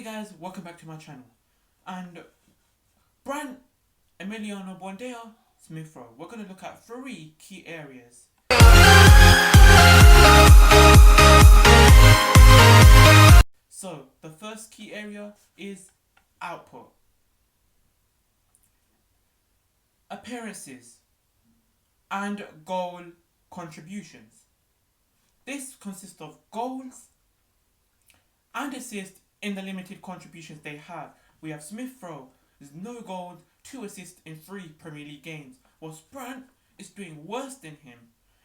Hey guys, welcome back to my channel. And Brandt, Emiliano Buendia, Smith Rowe. We're going to look at 3 key areas. So, the first key area is output. Appearances and goal contributions. This consists of goals and assists in the limited contributions they have. We have Smith Rowe, there's no goals, 2 assists in 3 Premier League games, whilst Brandt is doing worse than him.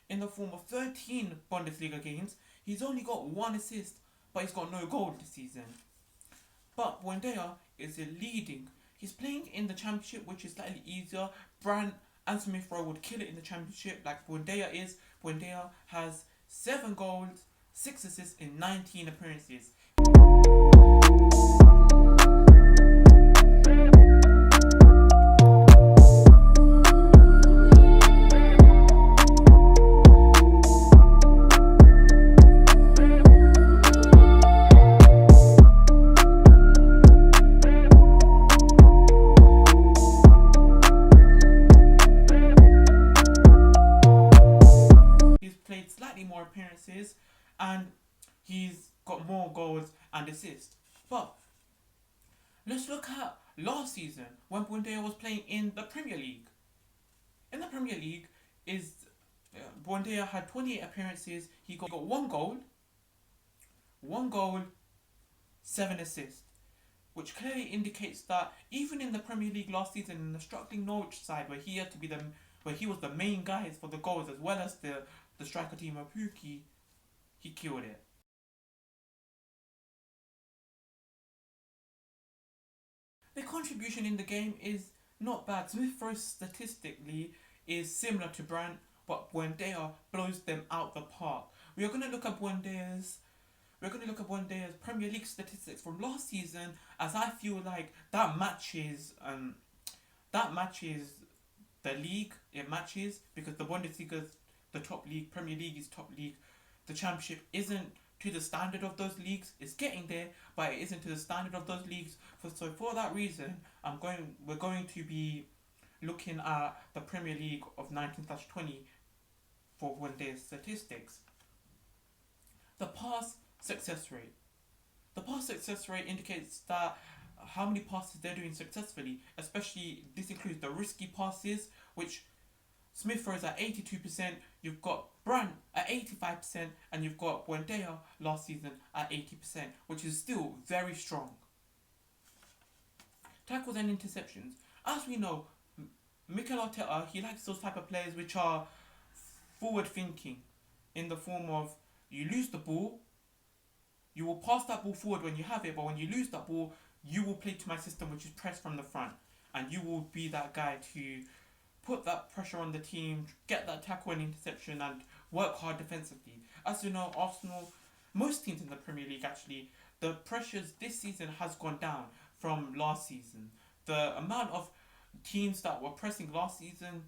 In the form of 13 Bundesliga games, he's only got 1 assist, but he's got no goal this season. But Buendia is leading. He's playing in the Championship, which is slightly easier. Brandt and Smith Rowe would kill it in the Championship like Buendia is. Buendia has 7 goals, 6 assists in 19 appearances. More appearances and he's got more goals and assists. But let's look at last season when Buendia was playing in the Premier League. In the Premier League, Buendia had 28 appearances. He got 1 goal, 7 assists, which clearly indicates that even in the Premier League last season, in the struggling Norwich side, where he was the main guy for the goals as well as the striker team of Puki, he killed it. The contribution in the game is not bad. Smith Rowe statistically is similar to Brandt, but Buendia blows them out the park. We are going to look at Buendia's Premier League statistics from last season, as I feel like that matches the league. It matches because the Bundesliga's the top league, Premier League is top league. The Championship isn't to the standard of those leagues. It's getting there, but it isn't to the standard of those leagues. So for that reason, we're going to be looking at the Premier League of 19/20 for Buendia's statistics. The pass success rate. The pass success rate indicates that how many passes they're doing successfully. Especially this includes the risky passes, which Smith Rowe is at 82%, you've got Brandt at 85%, and you've got Buendia last season at 80%, which is still very strong. Tackles and interceptions. As we know, Mikel Arteta, he likes those type of players which are forward thinking, in the form of you lose the ball, you will pass that ball forward when you have it, but when you lose that ball, you will play to my system, which is press from the front, and you will be that guy to put that pressure on the team, get that tackle and interception, and work hard defensively. As you know, Arsenal, most teams in the Premier League actually, the pressures this season has gone down from last season. The amount of teams that were pressing last season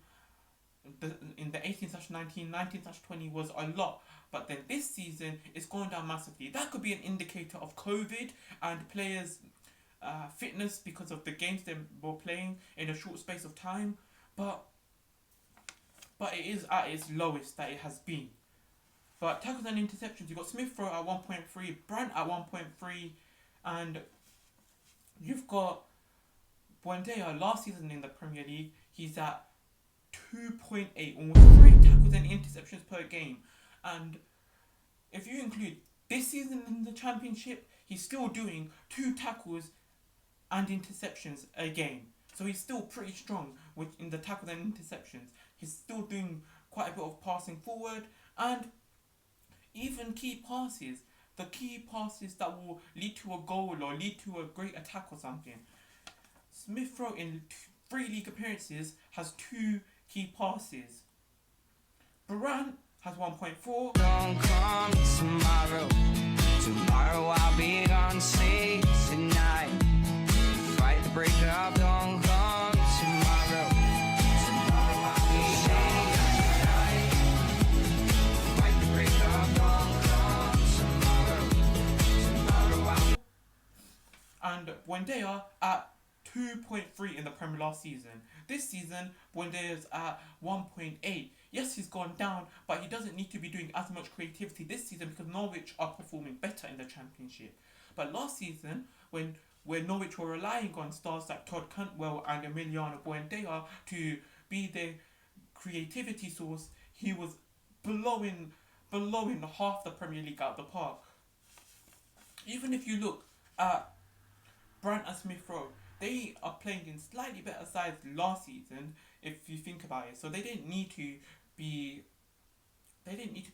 in the 18/19, 19/20 was a lot. But then this season, it's gone down massively. That could be an indicator of COVID and players' fitness because of the games they were playing in a short space of time. But it is at its lowest that it has been. But tackles and interceptions, you've got Smith Rowe at 1.3, Brandt at 1.3, and you've got Buendia last season in the Premier League, he's at 2.8, almost 3 tackles and interceptions per game. And if you include this season in the Championship, he's still doing 2 tackles and interceptions a game. So he's still pretty strong in the tackles and interceptions. He's still doing quite a bit of passing forward and even key passes. The key passes that will lead to a goal or lead to a great attack or something. Smith Rowe in 3 league appearances has 2 key passes. Brandt has 1.4. Don't come tomorrow. Tomorrow I'll be gone, sleep tonight. Fight the breakup, don't come tomorrow. Tomorrow I'll be gone tonight. Fight the breakup, don't come tomorrow. Tomorrow I'll and Buendia at 2.3 in the Premier last season. This season, Buendia is at 1.8. Yes, he's gone down, but he doesn't need to be doing as much creativity this season because Norwich are performing better in the Championship. But last season, when Norwich were relying on stars like Todd Cantwell and Emiliano Buendia to be their creativity source, he was blowing half the Premier League out of the park. Even if you look at Brandt and Smith Rowe, they are playing in slightly better sides last season, if you think about it. So they didn't need to be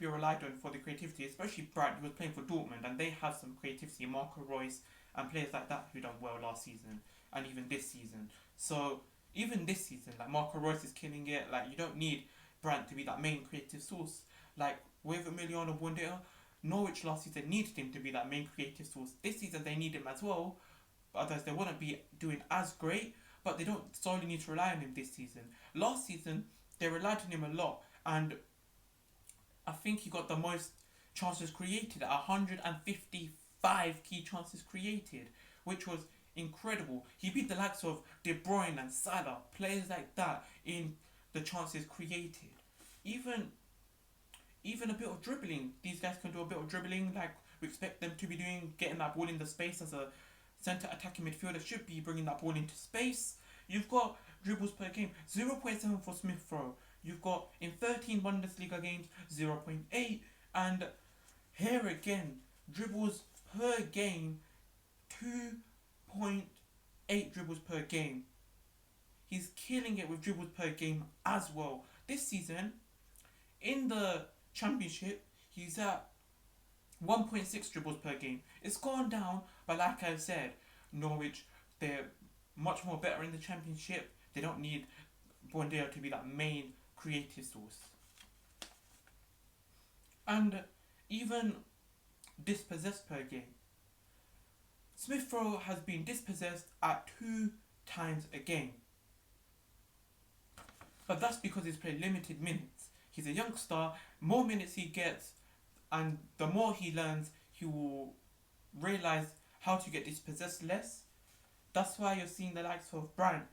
relied on for the creativity, especially Brandt, who was playing for Dortmund, and they have some creativity. Marco Reus and players like that who done well last season and even this season. So even this season, like Marco Reus is killing it. Like you don't need Brandt to be that main creative source. Like with Emiliano Buendia, Norwich last season needed him to be that main creative source. This season they need him as well, otherwise they wouldn't be doing as great. But they don't solely need to rely on him this season. Last season they relied on him a lot, and I think he got the most chances created, 155 key chances created, which was incredible. He beat the likes of De Bruyne and Salah, players like that, in the chances created. Even a bit of dribbling. These guys can do a bit of dribbling like we expect them to be doing, getting that ball in the space as a centre attacking midfielder should be, bringing that ball into space. You've got dribbles per game, 0.7 for Smith Rowe. You've got in 13 Bundesliga games, 0.8. And here again, dribbles per game, 2.8 dribbles per game. He's killing it with dribbles per game as well. This season, in the Championship, he's at 1.6 dribbles per game. It's gone down, but like I said, Norwich, they're much more better in the Championship. They don't need Buendia to be that main creative source. And even dispossessed per game. Smith Rowe has been dispossessed at 2 times a game. But that's because he's played limited minutes. He's a youngster, more minutes he gets, and the more he learns, he will realise how to get dispossessed less. That's why you're seeing the likes of Brandt,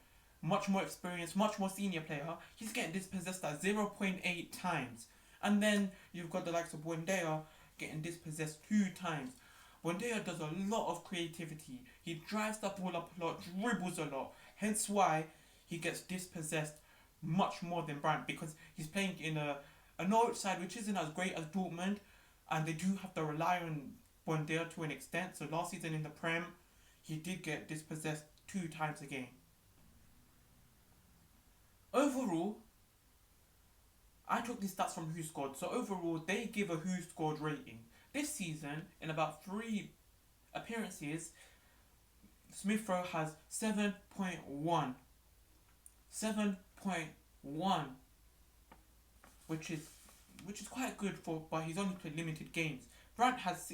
much more experienced, much more senior player. He's getting dispossessed at 0.8 times. And then you've got the likes of Buendia getting dispossessed 2 times. Buendia does a lot of creativity. He drives the ball up a lot, dribbles a lot. Hence why he gets dispossessed much more than Brandt, because he's playing in a Norwich side which isn't as great as Dortmund, and they do have to rely on Buendia to an extent. So last season in the Prem, he did get dispossessed 2 times a game. Overall, I took these stats from Who Scored. So overall, they give a Who Scored rating. This season, in about 3 appearances, Smith Rowe has 7.1. 7.1, which is quite good for, but he's only played limited games. Brandt has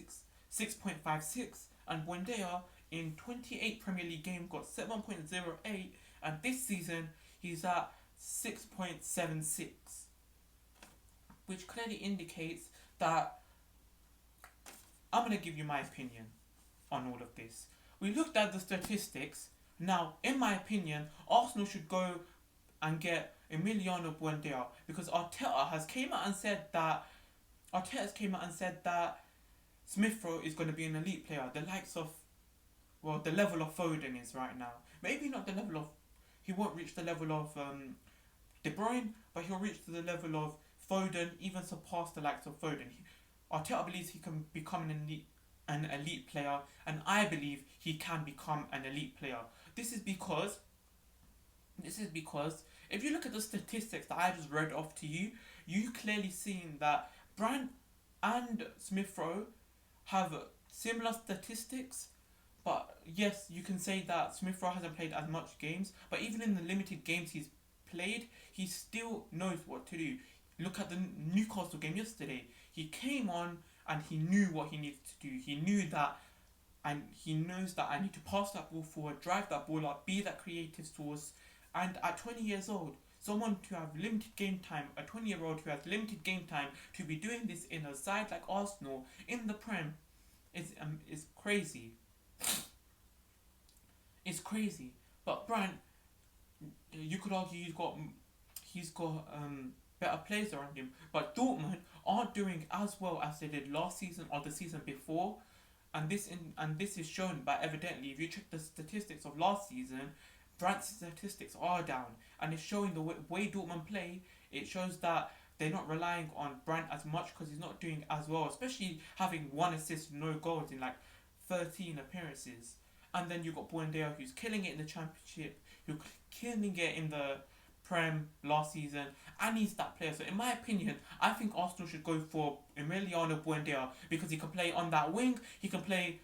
6.56, and Buendia in 28 Premier League games got 7.08, and this season he's at 6.76, which clearly indicates that I'm going to give you my opinion on all of this. We looked at the statistics. Now, in my opinion, Arsenal should go and get Emiliano Buendia, because Arteta's came out and said that Smith Rowe is going to be an elite player, the likes of, well, the level of Foden is right now. Maybe not the level of, he won't reach the level of De Bruyne, but he'll reach to the level of Foden, even surpass the likes of Foden. Arteta believes he can become an elite player, and I believe he can become an elite player. This is because if you look at the statistics that I just read off to you, you clearly seen that Brandt and Smith Rowe have similar statistics. But yes, you can say that Smith Rowe hasn't played as much games, but even in the limited games he's played, he still knows what to do. Look at the Newcastle game yesterday. He came on and he knew what he needed to do. He knew that, and he knows that I need to pass that ball forward, drive that ball up, be that creative source. And at 20 years old, someone to have limited game time, a 20-year-old who has limited game time, to be doing this in a side like Arsenal in the Prem is crazy. It's crazy. But Brandt, you could argue he's got better players around him. But Dortmund aren't doing as well as they did last season or the season before, and this is shown by evidently if you check the statistics of last season, Brandt's statistics are down, and it's showing the way Dortmund play. It shows that they're not relying on Brandt as much because he's not doing as well, especially having one assist, no goals in like 13 appearances. And then you got Buendia who's killing it in the Championship, who's killing it in the Prem last season, and he's that player. So in my opinion, I think Arsenal should go for Emiliano Buendia because he can play on that wing, he can play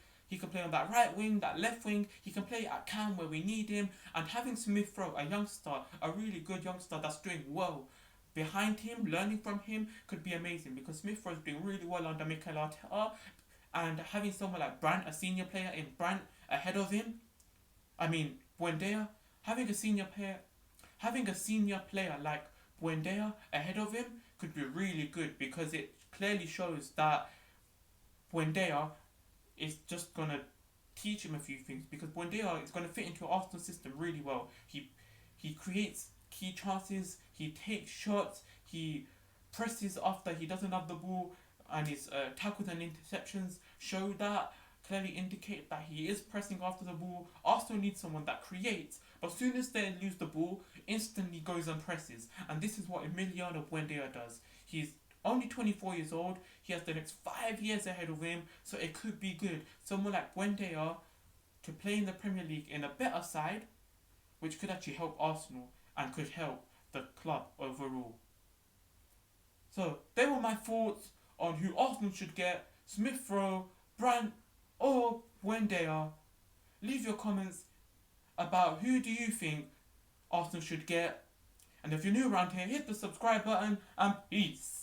on that right wing, that left wing, he can play at cam where we need him, and having Smith Rowe, a youngster, a really good youngster that's doing well behind him, learning from him could be amazing because Smith Rowe is doing really well under Mikel Arteta, and having someone like Brandt, a senior player in Brandt ahead of him, I mean Buendia, having a senior player like Buendia ahead of him could be really good because it clearly shows that Buendia is just gonna teach him a few things because Buendia is gonna fit into Arsenal system really well. He creates key chances, he takes shots, he presses after he doesn't have the ball, and his tackles and interceptions show that, clearly indicate that he is pressing after the ball. Arsenal needs someone that creates, but as soon as they lose the ball, instantly goes and presses. And this is what Emiliano Buendia does. He's only 24 years old, he has the next 5 years ahead of him, so it could be good. Someone like Buendia to play in the Premier League in a better side, which could actually help Arsenal and could help the club overall. So, they were my thoughts on who Arsenal should get, Smith Rowe, Brandt, or Buendia. Leave your comments about who do you think Arsenal should get. And if you're new around here, hit the subscribe button and peace.